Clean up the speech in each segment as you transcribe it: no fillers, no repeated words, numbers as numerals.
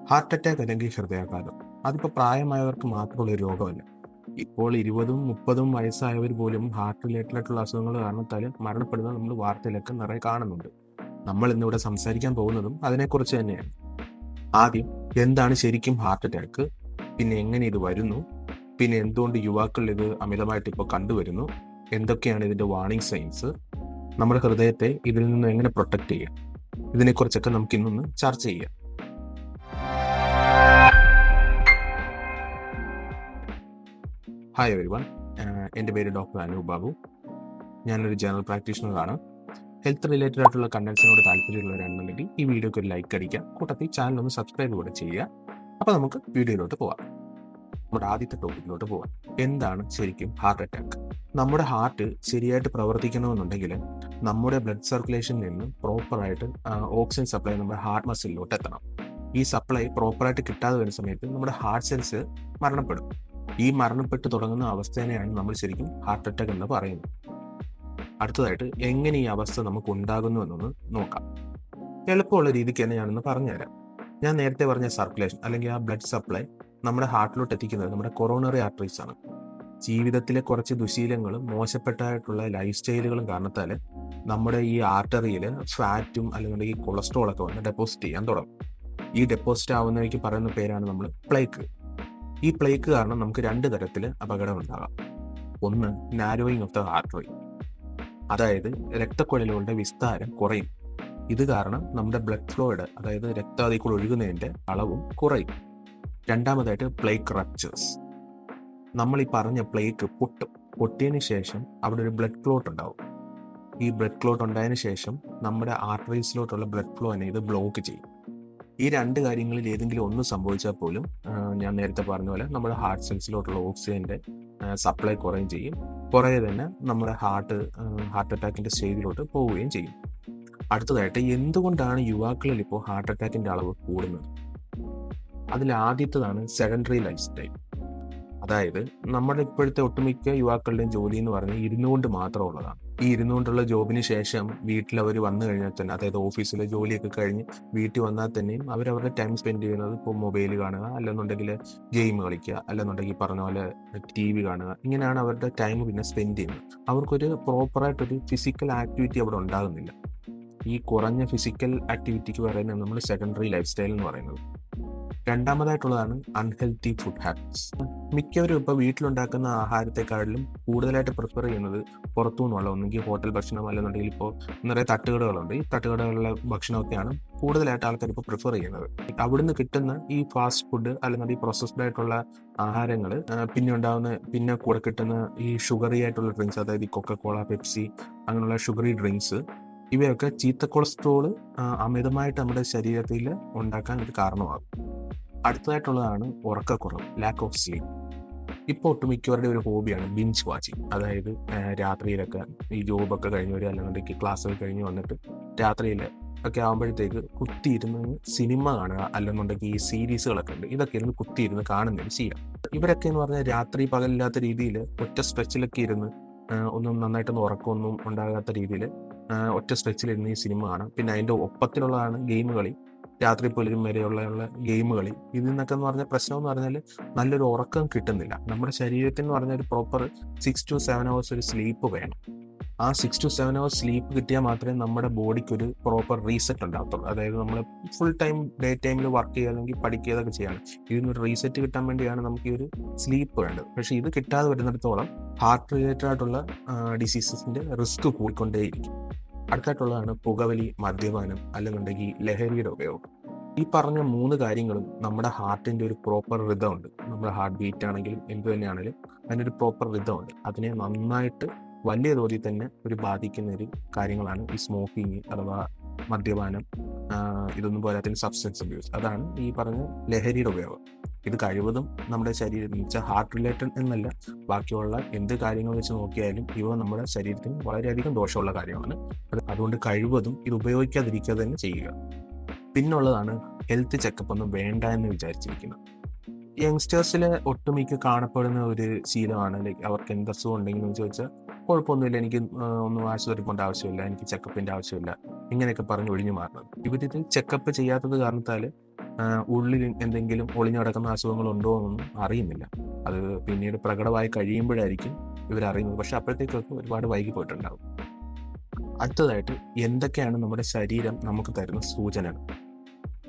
Heart attack അല്ലെങ്കിൽ ഹൃദയാഘാതം അതിപ്പോൾ പ്രായമായവർക്ക് മാത്രമുള്ള ഒരു രോഗമല്ല. ഇപ്പോൾ 20ഉം 30ഉം വയസ്സായവർ പോലും ഹാർട്ട് റിലേറ്റഡ് ആയിട്ടുള്ള അസുഖങ്ങൾ കാരണത്താൽ മരണപ്പെടുന്നത് നമ്മൾ വാർത്തയിലൊക്കെ നിറയെ കാണുന്നുണ്ട്. നമ്മൾ ഇന്നിവിടെ സംസാരിക്കാൻ പോകുന്നതും അതിനെക്കുറിച്ച് തന്നെയാണ്. ആദ്യം, എന്താണ് ശരിക്കും ഹാർട്ട് അറ്റാക്ക്, പിന്നെ എങ്ങനെ ഇത് വരുന്നു, പിന്നെ എന്തുകൊണ്ട് യുവാക്കളിൽ ഇത് അമിതമായിട്ട് ഇപ്പോൾ കണ്ടുവരുന്നു, എന്തൊക്കെയാണ് ഇതിൻ്റെ വാർണിംഗ് സൈൻസ്, നമ്മുടെ ഹൃദയത്തെ ഇതിൽ നിന്ന് എങ്ങനെ പ്രൊട്ടക്റ്റ് ചെയ്യാം, ഇതിനെക്കുറിച്ചൊക്കെ നമുക്ക് ഇന്നൊന്ന് ചർച്ച ചെയ്യാം. ഹായ് എവരിവൺ, എൻ്റെ പേര് ഡോക്ടർ അനൂപ് ബാബു. ഞാനൊരു ജനറൽ പ്രാക്ടീഷണറാണ്. ഹെൽത്ത് റിലേറ്റഡ് ആയിട്ടുള്ള കണ്ടൻസിനോട് താല്പര്യമുള്ളവരാണെന്നുണ്ടെങ്കിൽ ഈ വീഡിയോക്ക് ഒരു ലൈക്ക് അടിക്കുക, കൂട്ടത്തിൽ ചാനൽ ഒന്ന് സബ്സ്ക്രൈബ് കൂടെ ചെയ്യുക. അപ്പോൾ നമുക്ക് വീഡിയോയിലോട്ട് പോവാം. നമ്മുടെ ആദ്യത്തെ ടോപ്പിക്കിലോട്ട് പോവാം. എന്താണ് ശരിക്കും ഹാർട്ട് അറ്റാക്ക്? നമ്മുടെ ഹാർട്ട് ശരിയായിട്ട് പ്രവർത്തിക്കണമെന്നുണ്ടെങ്കിൽ നമ്മുടെ ബ്ലഡ് സർക്കുലേഷനിൽ നിന്ന് പ്രോപ്പറായിട്ട് ഓക്സിജൻ സപ്ലൈ നമ്മുടെ ഹാർട്ട് മസിലിലോട്ട് എത്തണം. ഈ സപ്ലൈ പ്രോപ്പറായിട്ട് കിട്ടാതെ വരുന്ന സമയത്ത് നമ്മുടെ ഹാർട്ട് സെൽസ് മരണപ്പെടും. ഈ മരണപ്പെട്ട് തുടങ്ങുന്ന അവസ്ഥേനെയാണ് നമ്മൾ ശരിക്കും ഹാർട്ട് അറ്റാക്ക് എന്ന് പറയുന്നത്. അടുത്തതായിട്ട്, എങ്ങനെ ഈ അവസ്ഥ നമുക്ക് ഉണ്ടാകുന്നു എന്നൊന്ന് നോക്കാം. എളുപ്പമുള്ള രീതിക്ക് തന്നെ ഞാനൊന്ന് പറഞ്ഞുതരാം. ഞാൻ നേരത്തെ പറഞ്ഞ സർക്കുലേഷൻ അല്ലെങ്കിൽ ആ ബ്ലഡ് സപ്ലൈ നമ്മുടെ ഹാർട്ടിലോട്ട് എത്തിക്കുന്നത് നമ്മുടെ കൊറോണറി ആർട്ടറീസ് ആണ്. ജീവിതത്തിലെ കുറച്ച് ദുശീലങ്ങളും മോശപ്പെട്ടായിട്ടുള്ള ലൈഫ് സ്റ്റൈലുകളും കാരണത്താൽ നമ്മുടെ ഈ ആർട്ടറിയിൽ ഫാറ്റും അല്ലെങ്കിൽ കൊളസ്ട്രോളൊക്കെ വന്ന് ഡെപ്പോസിറ്റ് ചെയ്യാൻ തുടങ്ങും. ഈ ഡെപ്പോസിറ്റ് ആവുന്നവയ്ക്ക് പറയുന്ന പേരാണ് നമ്മൾ പ്ലേക്ക്. ഈ പ്ലേക്ക് കാരണം നമുക്ക് രണ്ട് തരത്തിൽ അപകടം ഉണ്ടാകാം. ഒന്ന്, നാരോയിങ് ഓഫ് ദ ആർട്ടറി, അതായത് രക്തക്കുഴലുകളുടെ വിസ്താരം കുറയും. ഇത് കാരണം നമ്മുടെ ബ്ലഡ് ഫ്ലോയുടെ, അതായത് രക്താതിക്കൂടെ ഒഴുകുന്നതിൻ്റെ അളവും കുറയും. രണ്ടാമതായിട്ട്, പ്ലേക്ക് റപ്ചേഴ്സ്. നമ്മൾ ഈ പറഞ്ഞ പ്ലേക്ക് പൊട്ടിയതിന് ശേഷം അവിടെ ഒരു ബ്ലഡ് ക്ലോട്ട് ഉണ്ടാവും. ഈ ബ്ലഡ് ക്ലോട്ട് ഉണ്ടായതിനു ശേഷം നമ്മുടെ ആർട്ടറീസിലോട്ടുള്ള ബ്ലഡ് ഫ്ലോനെ ഇത് ബ്ലോക്ക് ചെയ്യും. ഈ രണ്ട് കാര്യങ്ങളിൽ ഏതെങ്കിലും ഒന്ന് സംഭവിച്ചാൽ പോലും ഞാൻ നേരത്തെ പറഞ്ഞ പോലെ നമ്മുടെ ഹാർട്ട് സെൽസിലോട്ടുള്ള ഓക്സിജന്റെ സപ്ലൈ കുറയുകയും ചെയ്യും. കുറേ തന്നെ നമ്മുടെ ഹാർട്ട് അറ്റാക്കിന്റെ സ്റ്റേജിലോട്ട് പോവുകയും ചെയ്യും. അടുത്തതായിട്ട്, എന്തുകൊണ്ടാണ് യുവാക്കളിൽ ഇപ്പോൾ ഹാർട്ട് അറ്റാക്കിന്റെ അളവ് കൂടുന്നത്? അതിൽ ആദ്യത്തേതാണ് സെഡൻഡറി ലൈഫ് സ്റ്റൈൽ. അതായത് നമ്മുടെ ഇപ്പോഴത്തെ ഒട്ടുമിക്ക യുവാക്കളുടെയും ജോലി എന്ന് പറഞ്ഞാൽ ഇരുന്നുകൊണ്ട് മാത്രമുള്ളതാണ്. ഈ ഇരുന്നുകൊണ്ടുള്ള ജോബിന് ശേഷം വീട്ടിൽ അവർ വന്നു കഴിഞ്ഞാൽ തന്നെ, അതായത് ഓഫീസിലെ ജോലിയൊക്കെ കഴിഞ്ഞ് വീട്ടിൽ വന്നാൽ തന്നെയും അവരവരുടെ ടൈം സ്പെൻഡ് ചെയ്യുന്നത് ഇപ്പോൾ മൊബൈൽ കാണുക, അല്ലെന്നുണ്ടെങ്കിൽ ഗെയിം കളിക്കുക, അല്ലെന്നുണ്ടെങ്കിൽ പറഞ്ഞ പോലെ TV കാണുക. ഇങ്ങനെയാണ് അവരുടെ ടൈം പിന്നെ സ്പെൻഡ് ചെയ്യുന്നത്. അവർക്കൊരു പ്രോപ്പറായിട്ടൊരു ഫിസിക്കൽ ആക്ടിവിറ്റി അവിടെ ഉണ്ടാകുന്നില്ല. ഈ കുറഞ്ഞ ഫിസിക്കൽ ആക്ടിവിറ്റിക്ക് പറയുന്നത് നമ്മൾ സെക്കൻഡറി ലൈഫ് സ്റ്റൈൽ എന്ന് പറയുന്നത്. രണ്ടാമതായിട്ടുള്ളതാണ് അൺഹെൽത്തി ഫുഡ് ഹാബിറ്റ്സ്. മിക്കവരും ഇപ്പോൾ വീട്ടിലുണ്ടാക്കുന്ന ആഹാരത്തെക്കാളിലും കൂടുതലായിട്ട് പ്രിഫർ ചെയ്യുന്നത് പുറത്തു നിന്നുള്ള, ഒന്നുകിൽ ഹോട്ടൽ ഭക്ഷണം, അല്ലെന്നുണ്ടെങ്കിൽ ഇപ്പോൾ നിറയെ തട്ടുകടകളുണ്ട്. ഈ തട്ടുകടകളിലെ ഭക്ഷണമൊക്കെയാണ് കൂടുതലായിട്ട് ആൾക്കാർ ഇപ്പോൾ പ്രിഫർ ചെയ്യുന്നത്. അവിടുന്ന് കിട്ടുന്ന ഈ ഫാസ്റ്റ് ഫുഡ് അല്ലെങ്കിൽ പ്രോസസ്ഡ് ആയിട്ടുള്ള ആഹാരങ്ങൾ, പിന്നെ കൂടെ കിട്ടുന്ന ഈ ഷുഗറി ആയിട്ടുള്ള ഡ്രിങ്ക്സ്, അതായത് ഈ കൊക്കക്കോള, പെപ്സി അങ്ങനെയുള്ള ഷുഗറി ഡ്രിങ്ക്സ്, ഇവയൊക്കെ ചീത്ത കൊളസ്ട്രോള് അമിതമായിട്ട് നമ്മുടെ ശരീരത്തിൽ ഉണ്ടാക്കാൻ ഒരു കാരണമാകും. അടുത്തതായിട്ടുള്ളതാണ് ഉറക്കക്കുറവ്, ലാക്ക് ഓഫ് സ്ലീപ്പ്. ഇപ്പോൾ ഒട്ടുമിക്കവരുടെ ഒരു ഹോബിയാണ് ബിഞ്ച് വാച്ചിങ്. അതായത് രാത്രിയിലൊക്കെ ഈ ജോബൊക്കെ കഴിഞ്ഞ് വരിക, അല്ലെന്നുണ്ടെങ്കിൽ ക്ലാസ്സൊക്കെ കഴിഞ്ഞ് വന്നിട്ട് രാത്രിയിൽ ഒക്കെ ആകുമ്പോഴത്തേക്ക് കുത്തിയിരുന്ന് സിനിമ കാണുക, അല്ലെന്നുണ്ടെങ്കിൽ ഈ സീരീസുകളൊക്കെ ഉണ്ട്, ഇതൊക്കെ ഇരുന്ന് കുത്തിയിരുന്ന് കാണുന്നൊരു ശീലം. ഇവരൊക്കെ എന്ന് പറഞ്ഞാൽ രാത്രി പകലില്ലാത്ത രീതിയിൽ ഒറ്റ സ്ട്രെച്ചിലൊക്കെ ഇരുന്ന് ഒന്നും നന്നായിട്ടൊന്നും ഉറക്കമൊന്നും ഉണ്ടാകാത്ത രീതിയിൽ ഒറ്റ സ്ട്രെച്ചിലിരുന്ന് ഈ സിനിമ കാണാം. പിന്നെ അതിൻ്റെ ഒപ്പത്തിലുള്ളതാണ് ഗെയിം കളി, രാത്രി പുലരും വരെയുള്ള ഗെയിം കളി. ഇതിൽ നിന്നൊക്കെ എന്ന് പറഞ്ഞാൽ പ്രശ്നം എന്ന് പറഞ്ഞാൽ നല്ലൊരു ഉറക്കം കിട്ടുന്നില്ല. നമ്മുടെ ശരീരത്തിന് എന്ന് പറഞ്ഞാൽ ഒരു പ്രോപ്പർ 6 to 7 hours ഒരു സ്ലീപ്പ് വേണം. ആ 6 to 7 hours സ്ലീപ്പ് കിട്ടിയാൽ മാത്രമേ നമ്മുടെ ബോഡിക്ക് ഒരു പ്രോപ്പർ റീസെറ്റ് ഉണ്ടാകത്തുള്ളൂ. അതായത് നമ്മൾ ഫുൾ ടൈം ഡേ ടൈമിൽ വർക്ക് ചെയ്യുക അല്ലെങ്കിൽ പഠിക്കുക അതൊക്കെ ചെയ്യണം. ഇതിനൊരു റീസെറ്റ് കിട്ടാൻ വേണ്ടിയാണ് നമുക്ക് ഈ ഒരു സ്ലീപ്പ് വേണ്ടത്. പക്ഷേ ഇത് കിട്ടാതെ വരുന്നിടത്തോളം ഹാർട്ട് റിലേറ്റഡ് ആയിട്ടുള്ള ഡിസീസസിൻ്റെ റിസ്ക് കൂടിക്കൊണ്ടേയിരിക്കും. അടുത്തായിട്ടുള്ളതാണ് പുകവലി, മദ്യപാനം, അല്ലെന്നുണ്ടെങ്കിൽ ലഹരിയുടെ ഉപയോഗം. ഈ പറഞ്ഞ 3 കാര്യങ്ങളും നമ്മുടെ ഹാർട്ടിൻ്റെ ഒരു പ്രോപ്പർ റിതം ഉണ്ട്. നമ്മുടെ ഹാർട്ട് ബീറ്റ് ആണെങ്കിലും എന്ത് തന്നെയാണെങ്കിലും അതിനൊരു പ്രോപ്പർ റിതം ഉണ്ട്. അതിനെ നന്നായിട്ട് വലിയ തോതിൽ തന്നെ ബാധിക്കുന്ന ഒരു കാര്യങ്ങളാണ് ഈ സ്മോക്കിങ് അഥവാ മദ്യപാനം, ഇതൊന്നും പോരാത്തിന് സബ്സ്റ്റൻസ് അബ്യൂസ്, അതാണ് ഈ പറഞ്ഞ ലഹരിയുടെ ഉപയോഗം. ഇത് കഴിവതും നമ്മുടെ ശരീരത്തിൽ വെച്ചാൽ ഹാർട്ട് റിലേറ്റഡ് എന്നല്ല, ബാക്കിയുള്ള എന്ത് കാര്യങ്ങൾ വെച്ച് നോക്കിയാലും ഇവ നമ്മുടെ ശരീരത്തിന് വളരെയധികം ദോഷമുള്ള കാര്യമാണ്. അതുകൊണ്ട് കഴിവതും ഇത് ഉപയോഗിക്കാതിരിക്കുക തന്നെ ചെയ്യുക. പിന്നുള്ളതാണ് ഹെൽത്ത് ചെക്കപ്പ് ഒന്നും വേണ്ട എന്ന് വിചാരിച്ചിരിക്കുന്നത്. യങ്സ്റ്റേഴ്സിൽ ഒട്ടുമിക്ക കാണപ്പെടുന്ന ഒരു ശീലമാണ്, ലൈക്ക് അവർക്ക് എന്ത് അസുഖം ഉണ്ടെങ്കിലും ചോദിച്ചാൽ കുഴപ്പമൊന്നുമില്ല, എനിക്ക് ഒന്നും ആശുപത്രി പോകേണ്ട ആവശ്യമില്ല, എനിക്ക് ചെക്കപ്പിൻ്റെ ആവശ്യമില്ല, ഇങ്ങനെയൊക്കെ പറഞ്ഞ് ഒഴിഞ്ഞു മാറുന്നത്. ഇവരിത് ചെക്കപ്പ് ചെയ്യാത്തത് കാരണത്താൽ ഉള്ളിൽ എന്തെങ്കിലും ഒളിഞ്ഞു കിടക്കുന്ന അസുഖങ്ങളുണ്ടോ എന്നൊന്നും അറിയുന്നില്ല. അത് പിന്നീട് പ്രകടമായി കഴിയുമ്പോഴായിരിക്കും ഇവരറിയുന്നത്. പക്ഷെ അപ്പോഴത്തേക്കൊക്കെ ഒരുപാട് വൈകി പോയിട്ടുണ്ടാകും. അടുത്തതായിട്ട് എന്തൊക്കെയാണ് നമ്മുടെ ശരീരം നമുക്ക് തരുന്ന സൂചനകൾ?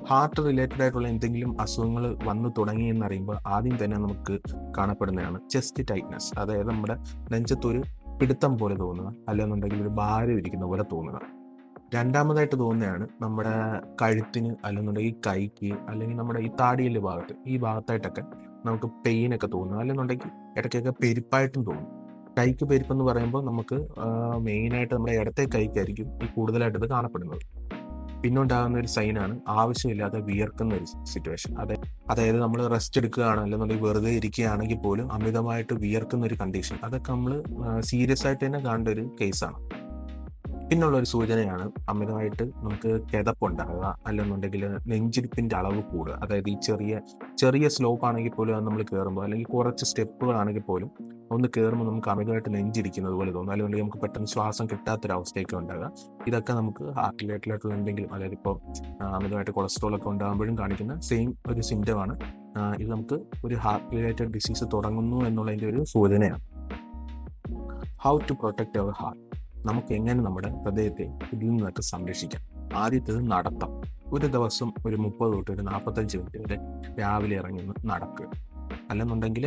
ഹാർട്ട് റിലേറ്റഡ് ആയിട്ടുള്ള എന്തെങ്കിലും അസുഖങ്ങൾ വന്നു തുടങ്ങി എന്നറിയുമ്പോൾ ആദ്യം തന്നെ നമുക്ക് കാണപ്പെടുന്നതാണ് ചെസ്റ്റ് ടൈറ്റ്നസ്. അതായത് നമ്മുടെ നെഞ്ചത്തൊരു പിടുത്തം പോലെ തോന്നുക, അല്ലെന്നുണ്ടെങ്കിൽ ഒരു ഭാരം ഇരിക്കുന്ന പോലെ തോന്നുക. രണ്ടാമതായിട്ട് തോന്നുന്നതാണ് നമ്മുടെ കഴുത്തിന്, അല്ലെന്നുണ്ടെങ്കിൽ കൈക്ക്, അല്ലെങ്കിൽ നമ്മുടെ ഈ താടിയല് ഭാഗത്ത്, ഈ ഭാഗത്തായിട്ടൊക്കെ നമുക്ക് പെയിനൊക്കെ തോന്നുക, അല്ലെന്നുണ്ടെങ്കിൽ ഇടയ്ക്കൊക്കെ പെരുപ്പായിട്ടും തോന്നും. കൈക്ക് പെരുപ്പെന്ന് പറയുമ്പോൾ നമുക്ക് മെയിനായിട്ട് നമ്മുടെ ഇടത്തെ കൈക്കായിരിക്കും ഈ കൂടുതലായിട്ട് ഇത് കാണപ്പെടുന്നത്. പിന്നെ ഉണ്ടാകുന്ന ഒരു സൈനാണ് ആവശ്യമില്ലാതെ വിയർക്കുന്ന ഒരു സിറ്റുവേഷൻ. അതായത് നമ്മൾ റെസ്റ്റ് എടുക്കുകയാണ്, അല്ലെന്നുണ്ടെങ്കിൽ വെറുതെ ഇരിക്കുകയാണെങ്കിൽ പോലും അമിതമായിട്ട് വിയർക്കുന്ന ഒരു കണ്ടീഷൻ. അതൊക്കെ നമ്മൾ സീരിയസ് ആയിട്ട് തന്നെ കാണേണ്ട ഒരു കേസാണ്. പിന്നുള്ള ഒരു സൂചനയാണ് അമിതമായിട്ട് നമുക്ക് കിതപ്പുണ്ടാകുക, അല്ലെന്നുണ്ടെങ്കിൽ നെഞ്ചിടിപ്പിന്റെ അളവ് കൂടുക. അതായത് ഈ ചെറിയ സ്ലോപ്പ് ആണെങ്കിൽ പോലും അത് നമ്മൾ കയറുമ്പോൾ, അല്ലെങ്കിൽ കുറച്ച് സ്റ്റെപ്പുകളാണെങ്കിൽ പോലും ഒന്ന് കയറുമ്പോൾ നമുക്ക് അമിതമായിട്ട് നെഞ്ചിടിക്കുന്നത് പോലെ തോന്നും, അല്ലെങ്കിൽ നമുക്ക് പെട്ടെന്ന് ശ്വാസം കിട്ടാത്തൊരവസ്ഥയൊക്കെ ഉണ്ടാകുക. ഇതൊക്കെ നമുക്ക് ഹാർട്ട് റിലേറ്റഡ് ആയിട്ടുള്ള എന്തെങ്കിലും, അതായത് ഇപ്പോൾ അമിതമായിട്ട് കൊളസ്ട്രോൾ ഒക്കെ ഉണ്ടാകുമ്പോഴും കാണിക്കുന്ന സെയിം ഒരു സിംറ്റമാണ്. ഇത് നമുക്ക് ഒരു ഹാർട്ട് റിലേറ്റഡ് ഡിസീസ് തുടങ്ങുന്നു എന്നുള്ളതിൻ്റെ ഒരു സൂചനയാണ്. How to protect our heart? നമുക്ക് എങ്ങനെ നമ്മുടെ ഹൃദയത്തെ ഇതിൽ നിന്നൊക്കെ സംരക്ഷിക്കാം? ആദ്യത്തേത് നടത്തം. ഒരു ദിവസം ഒരു 30 തൊട്ട് ഒരു 45 മിനിറ്റ് വരെ രാവിലെ ഇറങ്ങി ഒന്ന് നടക്കുക. അല്ലെന്നുണ്ടെങ്കിൽ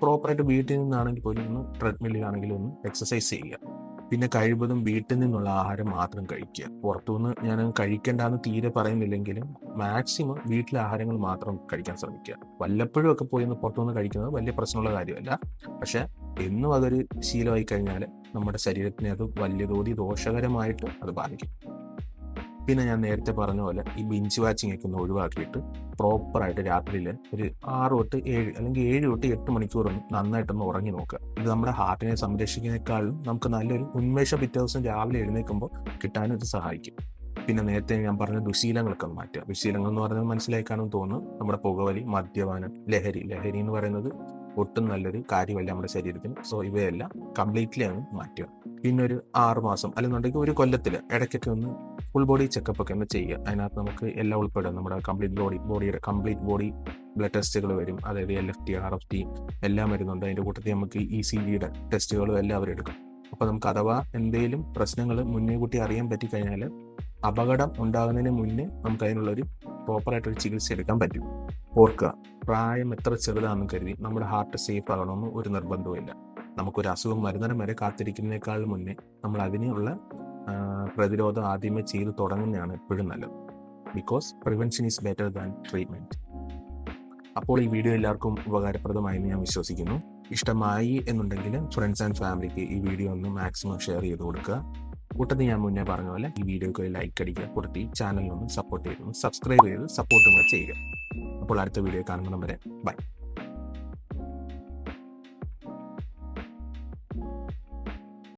പ്രോപ്പറായിട്ട് വീട്ടിൽ നിന്നാണെങ്കിൽ പോലും ഒന്ന് ട്രെഡ്മില്ലിലാണെങ്കിലും ഒന്ന് എക്സസൈസ് ചെയ്യുക. പിന്നെ കഴിവതും വീട്ടിൽ നിന്നുള്ള ആഹാരം മാത്രം കഴിക്കുക. പുറത്തുനിന്ന് ഞാൻ കഴിക്കേണ്ടെന്ന് തീരെ പറയുന്നില്ലെങ്കിലും മാക്സിമം വീട്ടിലെ ആഹാരങ്ങൾ മാത്രം കഴിക്കാൻ ശ്രമിക്കുക. വല്ലപ്പോഴും ഒക്കെ പോയി ഒന്ന് പുറത്തുനിന്ന് കഴിക്കുന്നത് വലിയ പ്രശ്നമുള്ള കാര്യമല്ല. പക്ഷെ എന്നും അതൊരു ശീലമായി കഴിഞ്ഞാൽ നമ്മുടെ ശരീരത്തിനെ അത് വലിയ തോതിൽ ദോഷകരമായിട്ട് അത് ബാധിക്കും. പിന്നെ ഞാൻ നേരത്തെ പറഞ്ഞ പോലെ ഈ ബിഞ്ച് വാച്ചിങ് ഒക്കെ ഒന്ന് ഒഴിവാക്കിയിട്ട് പ്രോപ്പറായിട്ട് രാത്രിയിൽ ഒരു 6 തൊട്ട് 7 അല്ലെങ്കിൽ 7 തൊട്ട് 8 മണിക്കൂറൊന്ന് നന്നായിട്ടൊന്ന് ഉറങ്ങി നോക്കുക. ഇത് നമ്മുടെ ഹാർട്ടിനെ സംരക്ഷിക്കുന്നതിനേക്കാളും നമുക്ക് നല്ലൊരു ഉന്മേഷം പിറ്റേ ദിവസം രാവിലെ എഴുന്നേൽക്കുമ്പോൾ കിട്ടാനും ഇത് സഹായിക്കും. പിന്നെ നേരത്തെ ഞാൻ പറഞ്ഞ ദുശീലങ്ങളൊക്കെ ഒന്ന് മാറ്റുക. ദുശീലങ്ങൾ എന്ന് പറയുന്നത് മനസ്സിലായി കാണുമെന്ന് തോന്നുന്നു. നമ്മുടെ പുകവലി, മദ്യപാനം, ലഹരി എന്ന് പറയുന്നത് ഒട്ടും നല്ലൊരു കാര്യമല്ല നമ്മുടെ ശരീരത്തിന്. സോ ഇവയെല്ലാം കംപ്ലീറ്റ്ലി അങ്ങ് മാറ്റുക. പിന്നെ ഒരു 6 മാസം അല്ലെന്നുണ്ടെങ്കിൽ ഒരു കൊല്ലത്തിൽ ഇടയ്ക്കൊക്കെ ഒന്ന് ഫുൾ ബോഡി ചെക്കപ്പ് ഒക്കെ ഒന്ന് ചെയ്യുക. അതിനകത്ത് നമുക്ക് എല്ലാം ഉൾപ്പെടും. നമ്മുടെ ബോഡിയുടെ കംപ്ലീറ്റ് ബോഡി ബ്ലഡ് ടെസ്റ്റുകൾ വരും. അതായത് LFT, RFT എല്ലാം വരുന്നുണ്ട്. അതിൻ്റെ കൂട്ടത്തിൽ നമുക്ക് ECGയുടെ ടെസ്റ്റുകളും എല്ലാം അവരെടുക്കും. അപ്പോൾ നമുക്ക് അഥവാ എന്തെങ്കിലും പ്രശ്നങ്ങൾ മുന്നേ കൂട്ടി അറിയാൻ പറ്റിക്കഴിഞ്ഞാൽ അപകടം ഉണ്ടാകുന്നതിന് മുന്നേ നമുക്ക് അതിനുള്ളൊരു പ്രോപ്പറായിട്ടൊരു ചികിത്സ എടുക്കാൻ പറ്റും. ഓർക്കുക, പ്രായം എത്ര ചെറുതാണെന്ന് കരുതി നമ്മുടെ ഹാർട്ട് സേഫ് ആകണമെന്ന് ഒരു നിർബന്ധവുമില്ല. നമുക്കൊരു അസുഖം വരുന്നതിന് വരെ കാത്തിരിക്കുന്നതിനേക്കാൾ മുന്നേ നമ്മൾ അതിനുള്ള പ്രതിരോധം ആദ്യമേ ചെയ്ത് തുടങ്ങുന്നതാണ് എപ്പോഴും നല്ലത്. Because prevention is better than treatment. അപ്പോൾ ഈ വീഡിയോ എല്ലാവർക്കും ഉപകാരപ്രദമായി എന്ന് ഞാൻ വിശ്വസിക്കുന്നു. ഇഷ്ടമായി എന്നുണ്ടെങ്കിൽ ഫ്രണ്ട്സ് ആൻഡ് ഫാമിലിക്ക് ഈ വീഡിയോ ഒന്ന് മാക്സിമം ഷെയർ ചെയ്ത് കൊടുക്കുക. കൂട്ടത്തിൽ ഞാൻ മുന്നേ പറഞ്ഞ പോലെ ഈ വീഡിയോക്ക് ലൈക്ക് അടിക്കുക, കൂട്ടത്തിൽ ഈ ചാനലിനൊന്ന് സപ്പോർട്ട് ചെയ്ത് സബ്സ്ക്രൈബ് ചെയ്ത് സപ്പോർട്ടും കൂടെ ചെയ്യുക. അപ്പോൾ അടുത്ത വീഡിയോ കാണുമ്പോൾ വരെ ബൈ.